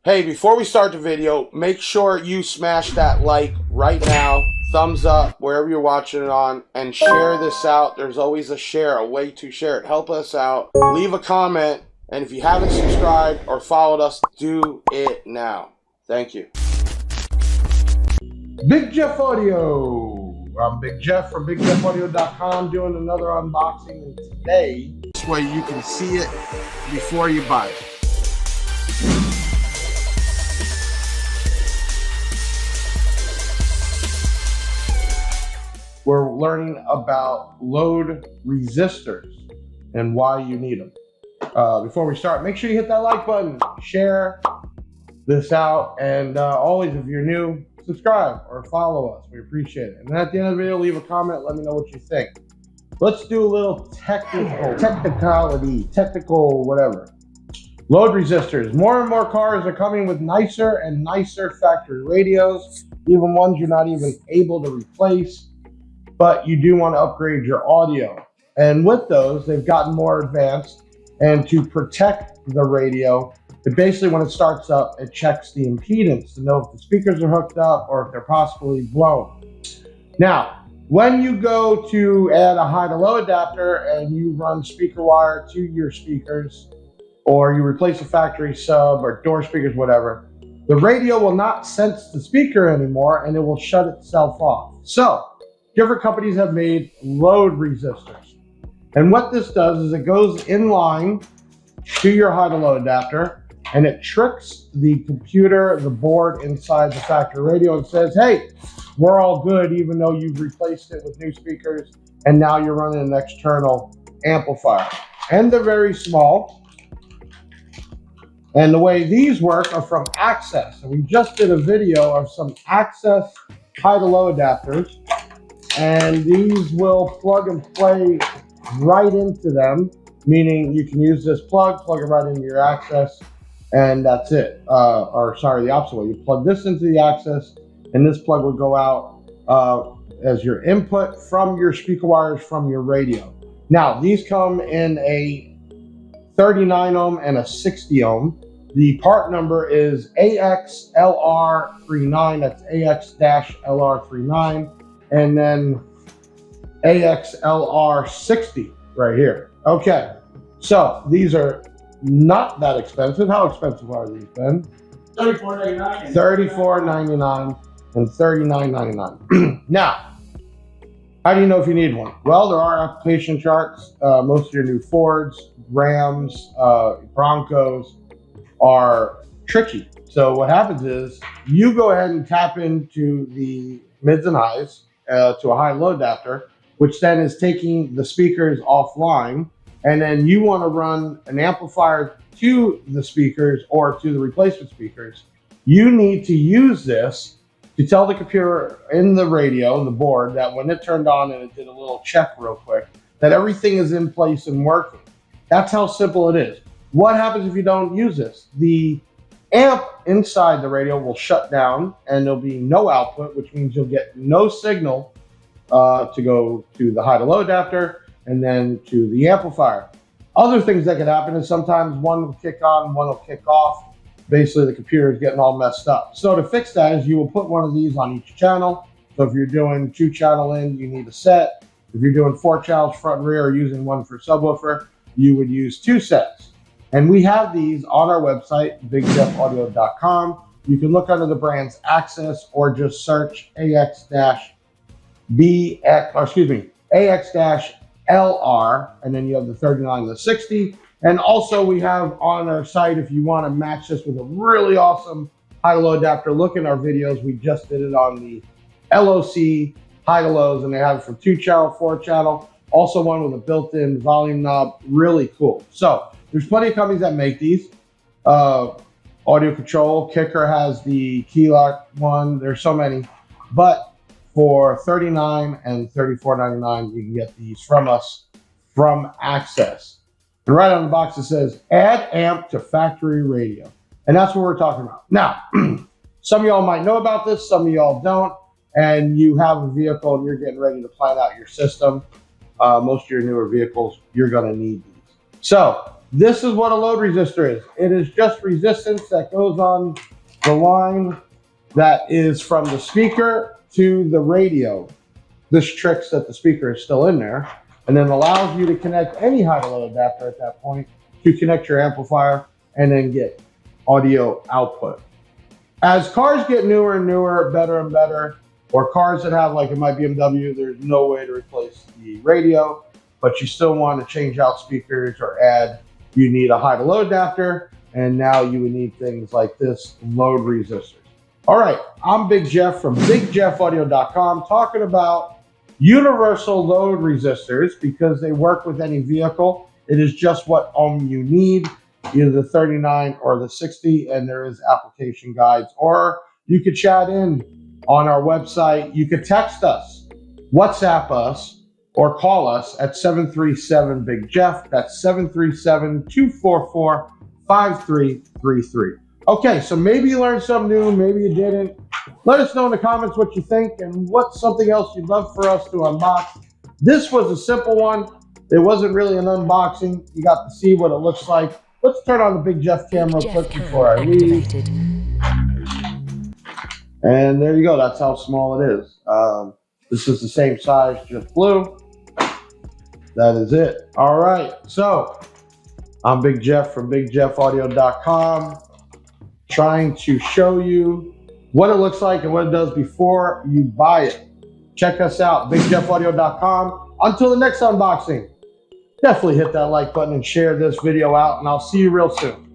Hey, before we start the video, make sure you smash that like right now, thumbs up wherever you're watching it on, and share this out. There's always a share, a way to share it. Help us out. Leave a comment, and if you haven't subscribed or followed us, do it now. Thank you. Big Jeff Audio. I'm Big Jeff from BigJeffAudio.com doing another unboxing, and today, this way you can see it before you buy it. We're learning about load resistors and why you need them. Before we start, make sure you hit that like button, share this out, and always, if you're new, subscribe or follow us. We appreciate it. And then at the end of the video, leave a comment. Let me know what you think. Let's do a little technical whatever. Load resistors. More and more cars are coming with nicer and nicer factory radios, even ones you're not even able to replace, but you do want to upgrade your audio. And with those, they've gotten more advanced. And to protect the radio, it basically, when it starts up, it checks the impedance to know if the speakers are hooked up or if they're possibly blown. Now, when you go to add a high to low adapter and you run speaker wire to your speakers, or you replace a factory sub or door speakers, whatever, the radio will not sense the speaker anymore and it will shut itself off. So, different companies have made load resistors. And what this does is it goes in line to your high to low adapter, and it tricks the computer, the board inside the factory radio, and says, hey, we're all good, even though you've replaced it with new speakers, and now you're running an external amplifier. And they're very small. And the way these work are from Axxess. And we just did a video of some Axxess high to low adapters, and these will plug and play right into them, meaning you can use this plug it right into your Axxess, and that's it. Or sorry, the opposite way. You plug this into the Axxess, and this plug will go out as your input from your speaker wires from your radio. Now, these come in a 39 ohm and a 60 ohm. The part number is AX-LR39. That's AX-LR39. And then AX-LR60 right here. Okay, so these are not that expensive. How expensive are these, Ben? $34.99. $34.99 and $39.99. Now, how do you know if you need one? Well, there are application charts. Most of your new Fords, Rams, Broncos are tricky. So what happens is you go ahead and tap into the mids and highs to a high-low adapter, which then is taking the speakers offline, and then you want to run an amplifier to the speakers or to the replacement speakers. You need to use this to tell the computer in the radio, the board, that when it turned on and it did a little check real quick, that everything is in place and working. That's how simple it is. What happens if you don't use this? The amp inside the radio will shut down and there'll be no output, which means you'll get no signal to go to the high to low adapter and then to the amplifier. Other things that could happen is sometimes one will kick on, one will kick off. Basically, the computer is getting all messed up. So to fix that is you will put one of these on each channel. So if you're doing 2-channel in, you need a set. If you're doing 4 channels front and rear or using one for subwoofer, you would use 2 sets. And we have these on our website, BigJeffAudio.com. You can look under the brands Axxess or just search AX-LR, and then you have the 39 and the 60. And also we have on our site, if you want to match this with a really awesome high-to-low adapter, look in our videos. We just did it on the LOC high-to-lows, and they have it from 2-channel, 4-channel. Also one with a built-in volume knob, really cool. So there's plenty of companies that make these. Audio Control, Kicker has the key lock one. There's so many, but for $39 and $34.99, you can get these from us, from Axxess. And right on the box it says, add amp to factory radio. And that's what we're talking about. Now, some of y'all might know about this, some of y'all don't, and you have a vehicle and you're getting ready to plan out your system. Most of your newer vehicles, you're gonna need these. So This is what a load resistor is. It is just resistance that goes on the line that is from the speaker to the radio. This tricks that the speaker is still in there, and then allows you to connect any high to low adapter at that point to connect your amplifier and then get audio output. As cars get newer and newer, better and better, or cars that have, like in my BMW, there's no way to replace the radio, but you still want to change out speakers or add, you need a high to low adapter, and now you would need things like this, load resistors. All right, I'm Big Jeff from BigJeffAudio.com talking about universal load resistors because they work with any vehicle. It is just what ohm you need, either the 39 or the 60, and there is application guides. Or you could chat in on our website. You could text us, WhatsApp us, or call us at 737-BIG-JEFF. That's 737-244-5333. Okay, so maybe you learned something new, maybe you didn't. Let us know in the comments what you think and what's something else you'd love for us to unbox. This was a simple one. It wasn't really an unboxing. You got to see what it looks like. Let's turn on the Big Jeff camera quick before I leave. And there you go. That's how small it is. This is the same size, just blue. That is it. All right. So I'm Big Jeff from BigJeffAudio.com, trying to show you what it looks like and what it does before you buy it. Check us out, BigJeffAudio.com. Until the next unboxing, definitely hit that like button and share this video out, and I'll see you real soon.